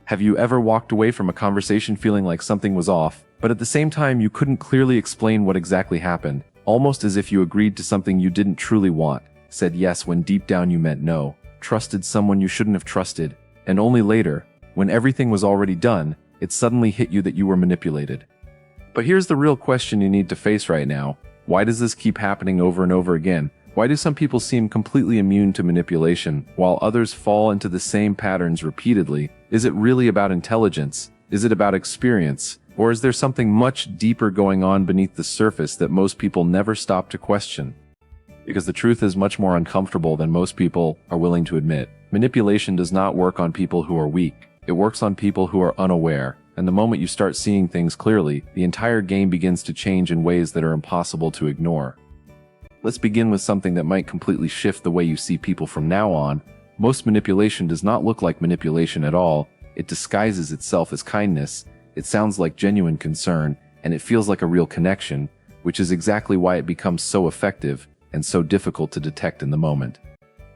Have you ever walked away from a conversation feeling like something was off, but at the same time you couldn't clearly explain what exactly happened, almost as if you agreed to something you didn't truly want, said yes when deep down you meant no, trusted someone you shouldn't have trusted, and only later, when everything was already done, it suddenly hit you that you were manipulated? But here's the real question you need to face right now. Why does this keep happening over and over again? Why do some people seem completely immune to manipulation, while others fall into the same patterns repeatedly? Is it really about intelligence? Is it about experience? Or is there something much deeper going on beneath the surface that most people never stop to question? Because the truth is much more uncomfortable than most people are willing to admit. Manipulation does not work on people who are weak. It works on people who are unaware. And the moment you start seeing things clearly, the entire game begins to change in ways that are impossible to ignore. Let's begin with something that might completely shift the way you see people from now on. Most manipulation does not look like manipulation at all. It disguises itself as kindness. It sounds like genuine concern, and it feels like a real connection, which is exactly why it becomes so effective and so difficult to detect in the moment.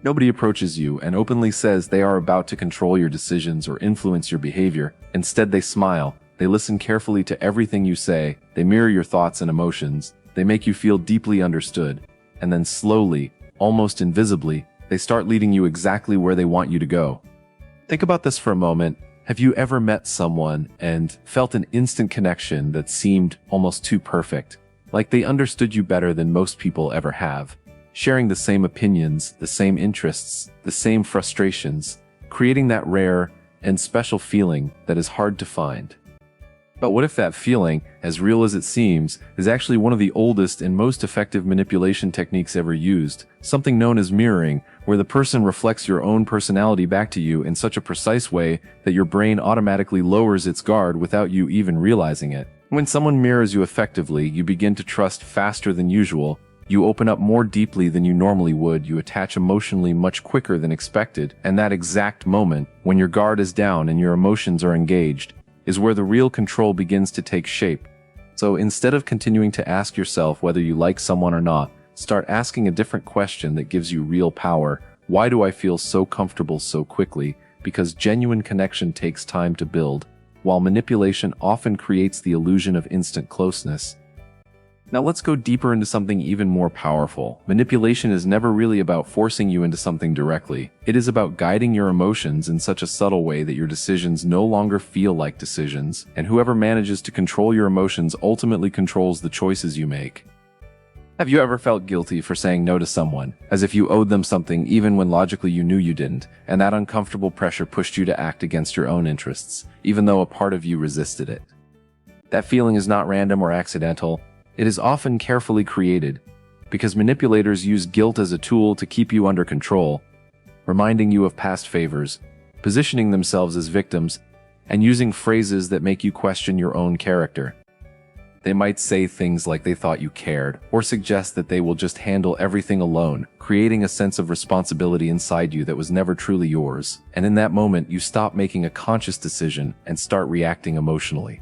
Nobody approaches you and openly says they are about to control your decisions or influence your behavior. Instead, they smile. They listen carefully to everything you say. They mirror your thoughts and emotions. They make you feel deeply understood. And then slowly, almost invisibly, they start leading you exactly where they want you to go. Think about this for a moment. Have you ever met someone and felt an instant connection that seemed almost too perfect? Like they understood you better than most people ever have, sharing the same opinions, the same interests, the same frustrations, creating that rare and special feeling that is hard to find. But what if that feeling, as real as it seems, is actually one of the oldest and most effective manipulation techniques ever used, something known as mirroring, where the person reflects your own personality back to you in such a precise way that your brain automatically lowers its guard without you even realizing it. When someone mirrors you effectively, you begin to trust faster than usual, you open up more deeply than you normally would, you attach emotionally much quicker than expected, and that exact moment, when your guard is down and your emotions are engaged, is where the real control begins to take shape. So instead of continuing to ask yourself whether you like someone or not, start asking a different question that gives you real power. Why do I feel so comfortable so quickly? Because genuine connection takes time to build, while manipulation often creates the illusion of instant closeness. Now let's go deeper into something even more powerful. Manipulation is never really about forcing you into something directly. It is about guiding your emotions in such a subtle way that your decisions no longer feel like decisions, and whoever manages to control your emotions ultimately controls the choices you make. Have you ever felt guilty for saying no to someone, as if you owed them something even when logically you knew you didn't, and that uncomfortable pressure pushed you to act against your own interests, even though a part of you resisted it? That feeling is not random or accidental. It is often carefully created, because manipulators use guilt as a tool to keep you under control, reminding you of past favors, positioning themselves as victims, and using phrases that make you question your own character. They might say things like they thought you cared, or suggest that they will just handle everything alone, creating a sense of responsibility inside you that was never truly yours. And in that moment, you stop making a conscious decision and start reacting emotionally.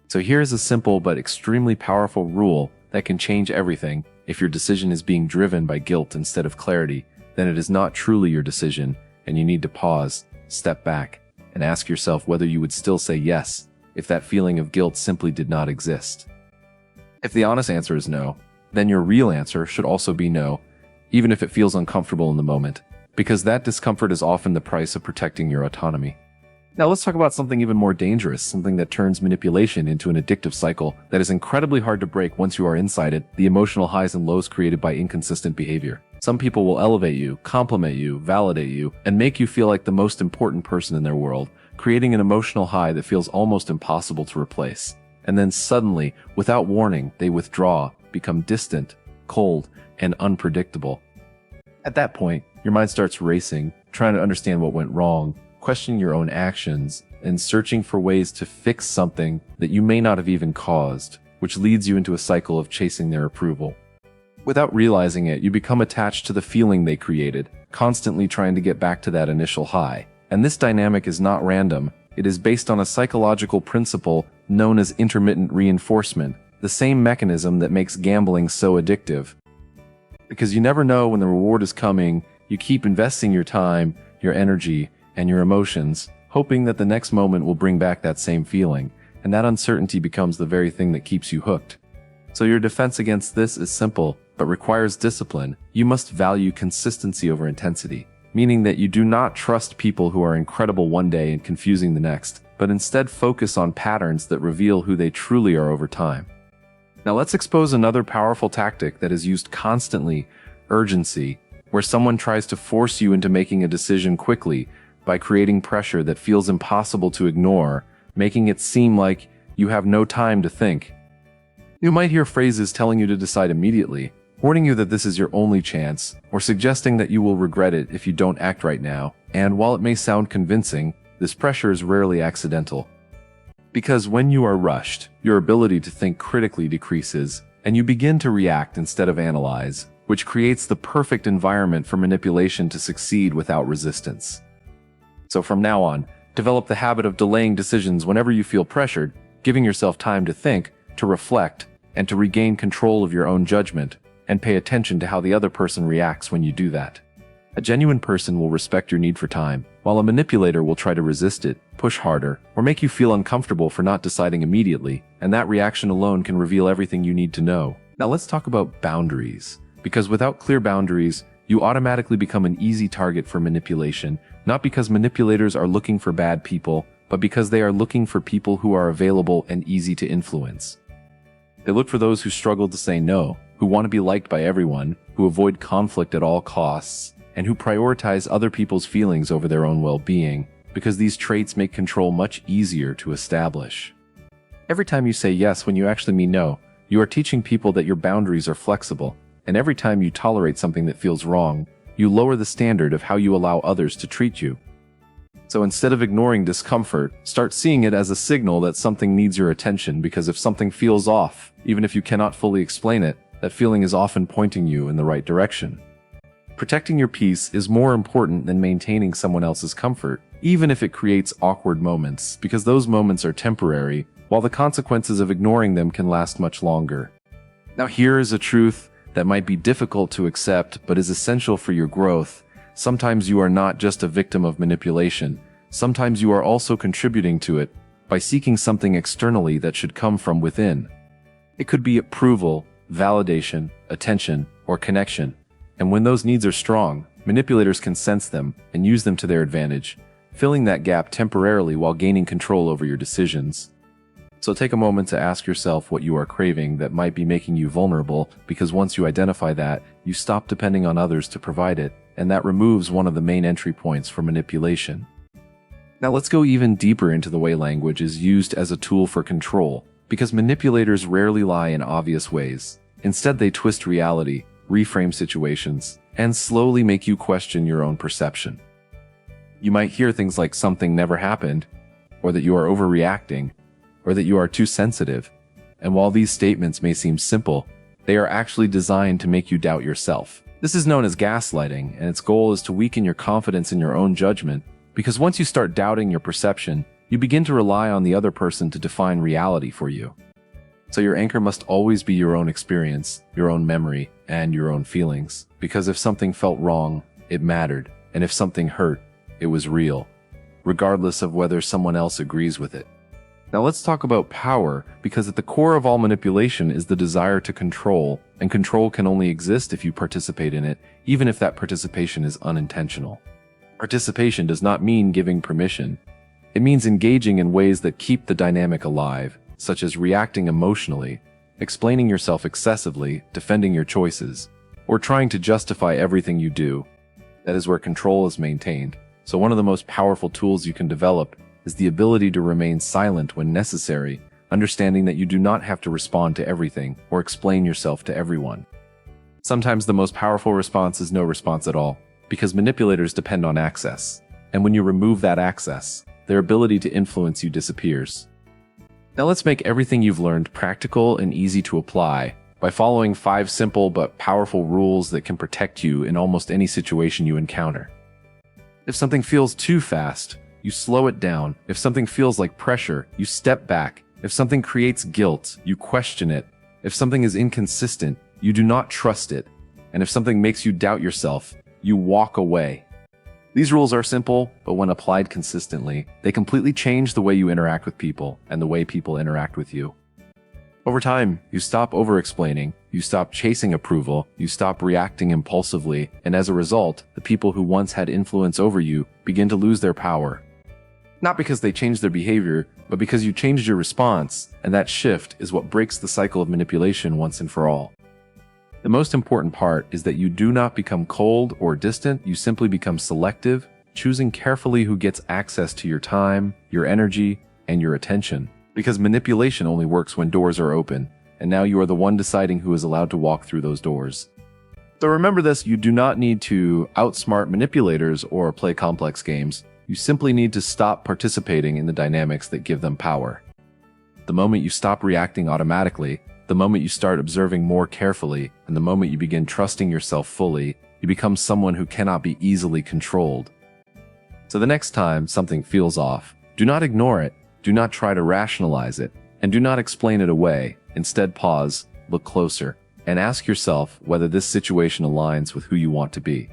So here's a simple but extremely powerful rule that can change everything. If your decision is being driven by guilt instead of clarity, then it is not truly your decision, and you need to pause, step back, and ask yourself whether you would still say yes if that feeling of guilt simply did not exist. If the honest answer is no, then your real answer should also be no, even if it feels uncomfortable in the moment, because that discomfort is often the price of protecting your autonomy. Now let's talk about something even more dangerous, something that turns manipulation into an addictive cycle that is incredibly hard to break once you are inside it: the emotional highs and lows created by inconsistent behavior. Some people will elevate you, compliment you, validate you, and make you feel like the most important person in their world, creating an emotional high that feels almost impossible to replace. And then suddenly, without warning, they withdraw, become distant, cold, and unpredictable. At that point, your mind starts racing, trying to understand what went wrong, questioning your own actions, and searching for ways to fix something that you may not have even caused, which leads you into a cycle of chasing their approval. Without realizing it, you become attached to the feeling they created, constantly trying to get back to that initial high. And this dynamic is not random. It is based on a psychological principle known as intermittent reinforcement, the same mechanism that makes gambling so addictive. Because you never know when the reward is coming, you keep investing your time, your energy, and your emotions, hoping that the next moment will bring back that same feeling, and that uncertainty becomes the very thing that keeps you hooked. So your defense against this is simple, but requires discipline. You must value consistency over intensity, meaning that you do not trust people who are incredible one day and confusing the next, but instead focus on patterns that reveal who they truly are over time. Now let's expose another powerful tactic that is used constantly: urgency, where someone tries to force you into making a decision quickly by creating pressure that feels impossible to ignore, making it seem like you have no time to think. You might hear phrases telling you to decide immediately, warning you that this is your only chance, or suggesting that you will regret it if you don't act right now. And while it may sound convincing, this pressure is rarely accidental. Because when you are rushed, your ability to think critically decreases, and you begin to react instead of analyze, which creates the perfect environment for manipulation to succeed without resistance. So from now on, develop the habit of delaying decisions whenever you feel pressured, giving yourself time to think, to reflect, and to regain control of your own judgment, and pay attention to how the other person reacts when you do that. A genuine person will respect your need for time, while a manipulator will try to resist it, push harder, or make you feel uncomfortable for not deciding immediately, and that reaction alone can reveal everything you need to know. Now let's talk about boundaries, because without clear boundaries, you automatically become an easy target for manipulation, not because manipulators are looking for bad people, but because they are looking for people who are available and easy to influence. They look for those who struggle to say no, who want to be liked by everyone, who avoid conflict at all costs, and who prioritize other people's feelings over their own well-being, because these traits make control much easier to establish. Every time you say yes when you actually mean no, you are teaching people that your boundaries are flexible, and every time you tolerate something that feels wrong, you lower the standard of how you allow others to treat you. So instead of ignoring discomfort, start seeing it as a signal that something needs your attention, because if something feels off, even if you cannot fully explain it, that feeling is often pointing you in the right direction. Protecting your peace is more important than maintaining someone else's comfort, even if it creates awkward moments, because those moments are temporary, while the consequences of ignoring them can last much longer. Now here is a truth that might be difficult to accept, but is essential for your growth. Sometimes you are not just a victim of manipulation. Sometimes you are also contributing to it by seeking something externally that should come from within. It could be approval, validation, attention, or connection. And when those needs are strong, manipulators can sense them and use them to their advantage, filling that gap temporarily while gaining control over your decisions. So take a moment to ask yourself what you are craving that might be making you vulnerable, because once you identify that, you stop depending on others to provide it, and that removes one of the main entry points for manipulation. Now let's go even deeper into the way language is used as a tool for control, because manipulators rarely lie in obvious ways. Instead, they twist reality, reframe situations, and slowly make you question your own perception. You might hear things like something never happened, or that you are overreacting, or that you are too sensitive. And while these statements may seem simple, they are actually designed to make you doubt yourself. This is known as gaslighting, and its goal is to weaken your confidence in your own judgment, because once you start doubting your perception, you begin to rely on the other person to define reality for you. So your anchor must always be your own experience, your own memory, and your own feelings, because if something felt wrong, it mattered, and if something hurt, it was real, regardless of whether someone else agrees with it. Now let's talk about power, because at the core of all manipulation is the desire to control, and control can only exist if you participate in it, even if that participation is unintentional. Participation does not mean giving permission. It means engaging in ways that keep the dynamic alive, such as reacting emotionally, explaining yourself excessively, defending your choices, or trying to justify everything you do. That is where control is maintained. So one of the most powerful tools you can develop is the ability to remain silent when necessary, understanding that you do not have to respond to everything or explain yourself to everyone. Sometimes the most powerful response is no response at all, because manipulators depend on access. And when you remove that access, their ability to influence you disappears. Now let's make everything you've learned practical and easy to apply by following 5 simple but powerful rules that can protect you in almost any situation you encounter. If something feels too fast, you slow it down. If something feels like pressure, you step back. If something creates guilt, you question it. If something is inconsistent, you do not trust it. And if something makes you doubt yourself, you walk away. These rules are simple, but when applied consistently, they completely change the way you interact with people and the way people interact with you. Over time, you stop over-explaining, you stop chasing approval, you stop reacting impulsively, and as a result, the people who once had influence over you begin to lose their power. Not because they changed their behavior, but because you changed your response, and that shift is what breaks the cycle of manipulation once and for all. The most important part is that you do not become cold or distant, you simply become selective, choosing carefully who gets access to your time, your energy, and your attention. Because manipulation only works when doors are open, and now you are the one deciding who is allowed to walk through those doors. So remember this, you do not need to outsmart manipulators or play complex games. You simply need to stop participating in the dynamics that give them power. The moment you stop reacting automatically, the moment you start observing more carefully, and the moment you begin trusting yourself fully, you become someone who cannot be easily controlled. So the next time something feels off, do not ignore it, do not try to rationalize it, and do not explain it away. Instead, pause, look closer, and ask yourself whether this situation aligns with who you want to be.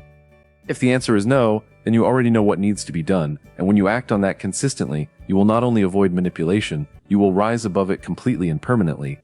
If the answer is no, then you already know what needs to be done, and when you act on that consistently, you will not only avoid manipulation, you will rise above it completely and permanently.